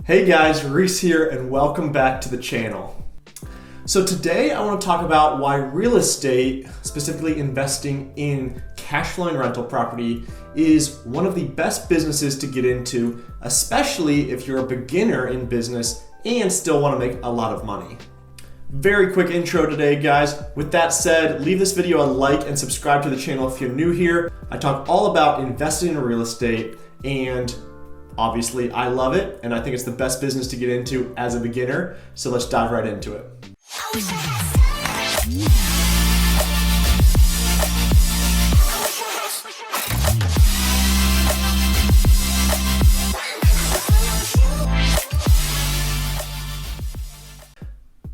Hey guys, Reece here and welcome back to the channel. So today I want to talk about why real estate, specifically investing in cash flowing rental property, is one of the best businesses to get into, especially if you're a beginner in business and still want to make a lot of money. Very quick intro today, guys. With that said, leave this video a like and subscribe to the channel if you're new here. I talk all about investing in real estate, and obviously I love it and I think it's the best business to get into as a beginner. So let's dive right into it.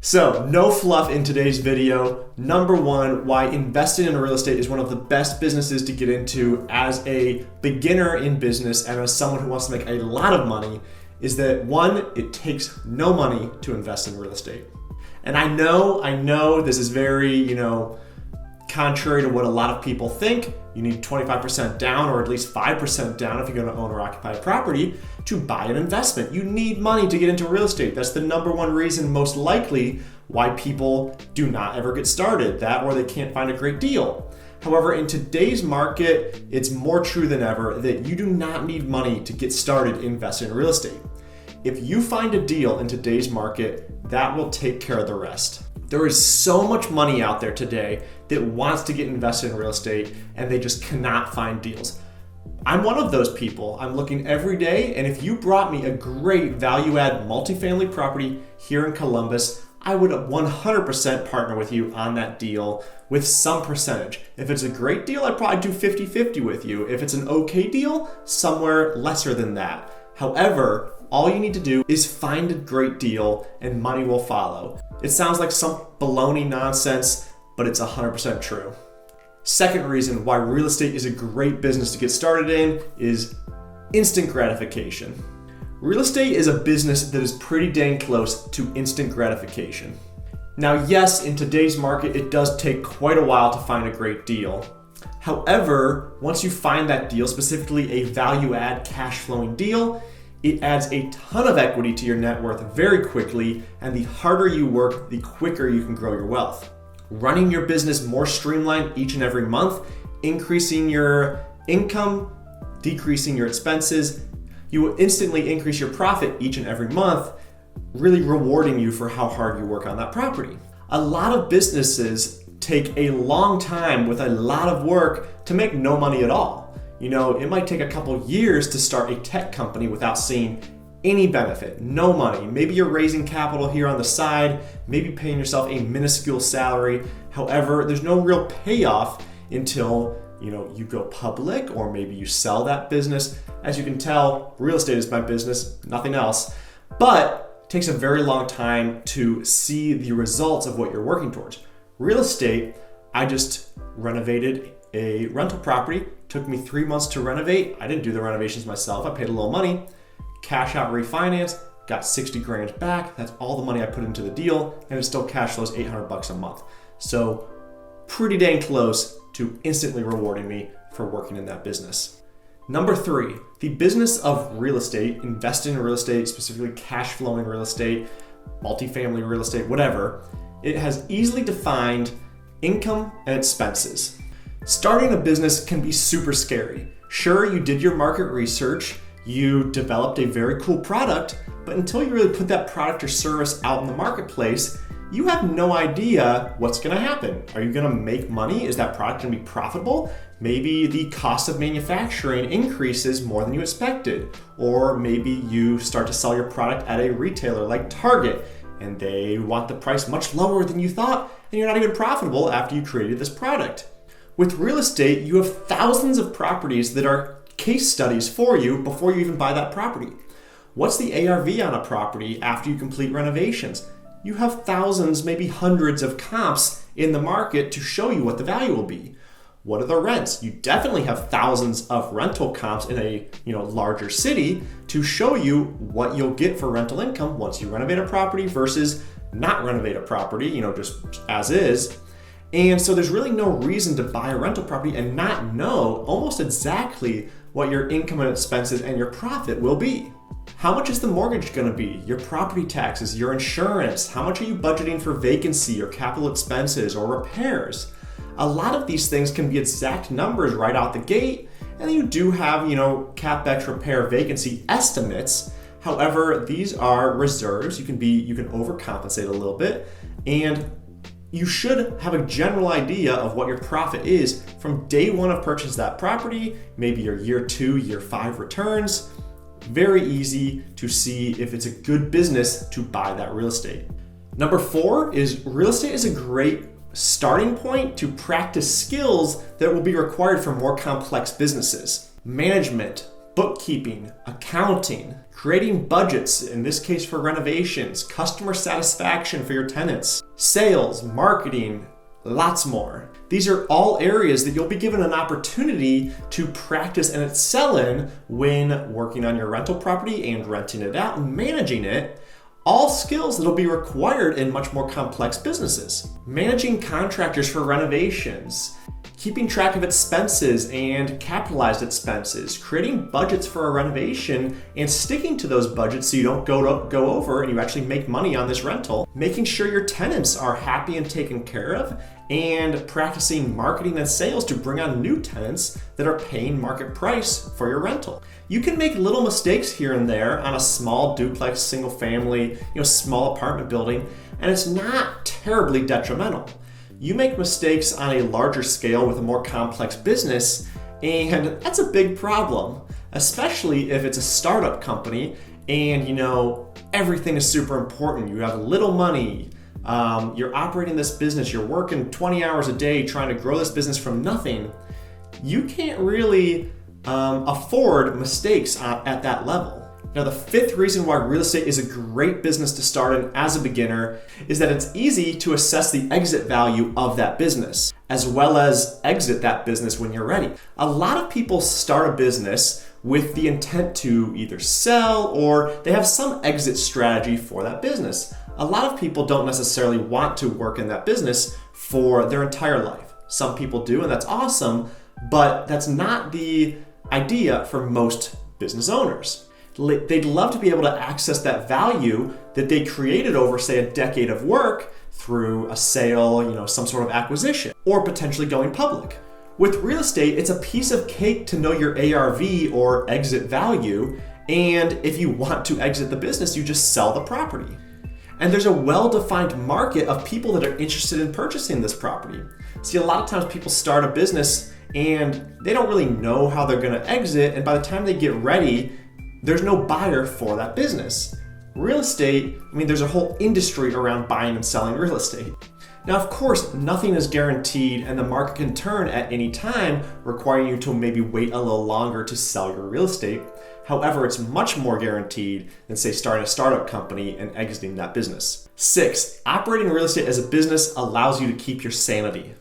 So, no fluff in today's video. Number one, why investing in real estate is one of the best businesses to get into as a beginner in business and as someone who wants to make a lot of money is that one, it takes no money to invest in real estate. And I know this is very, contrary to what a lot of people think. You need 25% down or at least 5% down if you're going to own or occupy a property to buy an investment. You need money to get into real estate. That's the number one reason, most likely, why people do not ever get started, that or they can't find a great deal. However, in today's market, it's more true than ever that you do not need money to get started investing in real estate. If you find a deal in today's market, that will take care of the rest. There is so much money out there today that wants to get invested in real estate and they just cannot find deals. I'm one of those people. I'm looking every day, and if you brought me a great value-add multifamily property here in Columbus, I would 100% partner with you on that deal with some percentage. If it's a great deal, I'd probably do 50-50 with you. If it's an okay deal, somewhere lesser than that. However, all you need to do is find a great deal and money will follow. It sounds like some baloney nonsense, but it's 100% true. Second reason why real estate is a great business to get started in is instant gratification. Real estate is a business that is pretty dang close to instant gratification. Now, yes, in today's market, it does take quite a while to find a great deal. However, once you find that deal, specifically a value-add cash flowing deal, it adds a ton of equity to your net worth very quickly, and the harder you work, the quicker you can grow your wealth. Running your business more streamlined each and every month, increasing your income, decreasing your expenses, you will instantly increase your profit each and every month, really rewarding you for how hard you work on that property. A lot of businesses take a long time with a lot of work to make no money at all. It might take a couple years to start a tech company without seeing any benefit, no money. Maybe you're raising capital here on the side, maybe paying yourself a minuscule salary. However, there's no real payoff until you go public or maybe you sell that business. As you can tell, real estate is my business, nothing else. But it takes a very long time to see the results of what you're working towards. Real estate, I just renovated a rental property. Took me 3 months to renovate. I didn't do the renovations myself. I paid a little money, cash out refinance, got 60 grand back. That's all the money I put into the deal, and it still cash flows $800 a month. So pretty dang close to instantly rewarding me for working in that business. Number three, the business of real estate, investing in real estate, specifically cash flowing real estate, multifamily real estate, whatever, it has easily defined income and expenses. Starting a business can be super scary. Sure, you did your market research, you developed a very cool product, but until you really put that product or service out in the marketplace, you have no idea what's gonna happen. Are you gonna make money? Is that product gonna be profitable? Maybe the cost of manufacturing increases more than you expected. Or maybe you start to sell your product at a retailer like Target, and they want the price much lower than you thought, and you're not even profitable after you created this product. With real estate, you have thousands of properties that are case studies for you before you even buy that property. What's the ARV on a property after you complete renovations? You have thousands, maybe hundreds of comps in the market to show you what the value will be. What are the rents? You definitely have thousands of rental comps in a larger city to show you what you'll get for rental income once you renovate a property versus not renovate a property, just as is. And so there's really no reason to buy a rental property and not know almost exactly what your income and expenses and your profit will be. How much is the mortgage going to be? Your property taxes, your insurance, how much are you budgeting for vacancy or capital expenses or repairs? A lot of these things can be exact numbers right out the gate, and then you do have, CapEx, repair, vacancy estimates. However, these are reserves. You can overcompensate a little bit, and you should have a general idea of what your profit is from day one of purchase that property, maybe your year 2, year 5 returns. Very easy to see if it's a good business to buy that real estate. Number 4 is real estate is a great starting point to practice skills that will be required for more complex businesses. Management, bookkeeping, accounting, creating budgets, in this case for renovations, customer satisfaction for your tenants, sales, marketing, lots more. These are all areas that you'll be given an opportunity to practice and excel in when working on your rental property and renting it out and managing it. All skills that'll be required in much more complex businesses. Managing contractors for renovations, keeping track of expenses and capitalized expenses, creating budgets for a renovation and sticking to those budgets so you don't go over and you actually make money on this rental, making sure your tenants are happy and taken care of, and practicing marketing and sales to bring on new tenants that are paying market price for your rental. You can make little mistakes here and there on a small duplex, single family, small apartment building, and it's not terribly detrimental. You make mistakes on a larger scale with a more complex business, and that's a big problem, especially if it's a startup company and everything is super important. You have little money, you're operating this business, you're working 20 hours a day trying to grow this business from nothing. You can't really afford mistakes at that level. Now, the 5th reason why real estate is a great business to start in as a beginner is that it's easy to assess the exit value of that business, as well as exit that business when you're ready. A lot of people start a business with the intent to either sell or they have some exit strategy for that business. A lot of people don't necessarily want to work in that business for their entire life. Some people do, and that's awesome, but that's not the idea for most business owners. They'd love to be able to access that value that they created over, say, a decade of work through a sale, some sort of acquisition, or potentially going public. With real estate, it's a piece of cake to know your ARV or exit value, and if you want to exit the business, you just sell the property. And there's a well-defined market of people that are interested in purchasing this property. See, a lot of times people start a business and they don't really know how they're gonna exit, and by the time they get ready, there's no buyer for that business. Real estate, there's a whole industry around buying and selling real estate. Now, of course, nothing is guaranteed and the market can turn at any time, requiring you to maybe wait a little longer to sell your real estate. However, it's much more guaranteed than, say, starting a startup company and exiting that business. 6, operating real estate as a business allows you to keep your sanity.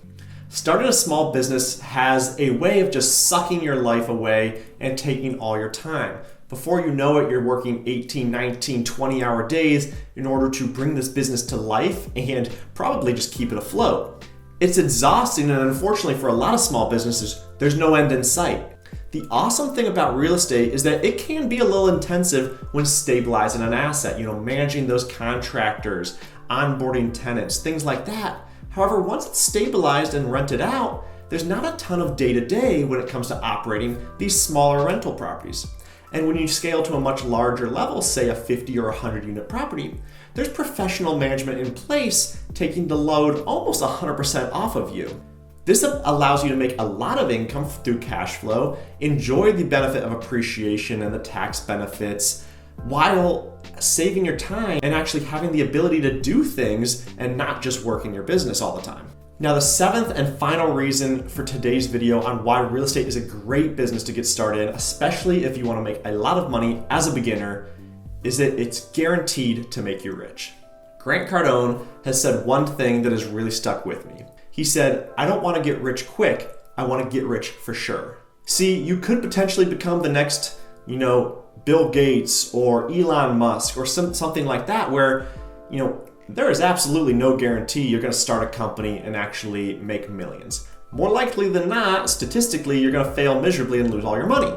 Starting a small business has a way of just sucking your life away and taking all your time. Before you know it, you're working 18, 19, 20-hour days in order to bring this business to life and probably just keep it afloat. It's exhausting, and unfortunately for a lot of small businesses, there's no end in sight. The awesome thing about real estate is that it can be a little intensive when stabilizing an asset, managing those contractors, onboarding tenants, things like that. However, once it's stabilized and rented out, there's not a ton of day-to-day when it comes to operating these smaller rental properties. And when you scale to a much larger level, say a 50 or 100 unit property, there's professional management in place taking the load almost 100% off of you. This allows you to make a lot of income through cash flow, enjoy the benefit of appreciation and the tax benefits, while saving your time and actually having the ability to do things and not just work in your business all the time. Now, the 7th and final reason for today's video on why real estate is a great business to get started in, especially if you want to make a lot of money as a beginner, is that it's guaranteed to make you rich. Grant Cardone has said one thing that has really stuck with me. He said, "I don't want to get rich quick, I want to get rich for sure." See, you could potentially become the next, Bill Gates or Elon Musk or something like that, where, there is absolutely no guarantee you're going to start a company and actually make millions. More likely than not, statistically, you're going to fail miserably and lose all your money.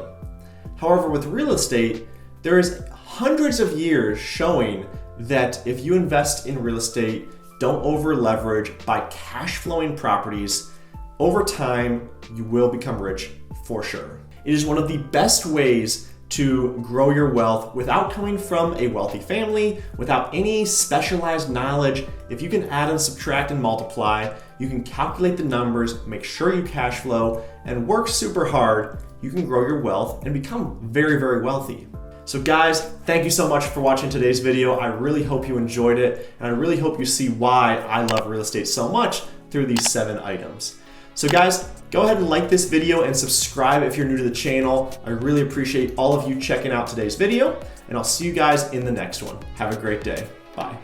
However, with real estate, there is hundreds of years showing that if you invest in real estate, don't over leverage, buy cash flowing properties, over time, you will become rich for sure. It is one of the best ways to grow your wealth without coming from a wealthy family, without any specialized knowledge. If you can add and subtract and multiply, you can calculate the numbers, make sure you cash flow, and work super hard, you can grow your wealth and become very, very wealthy. So guys, thank you so much for watching today's video. I really hope you enjoyed it, and I really hope you see why I love real estate so much through these 7 items. So guys, go ahead and like this video and subscribe if you're new to the channel. I really appreciate all of you checking out today's video, and I'll see you guys in the next one. Have a great day. Bye.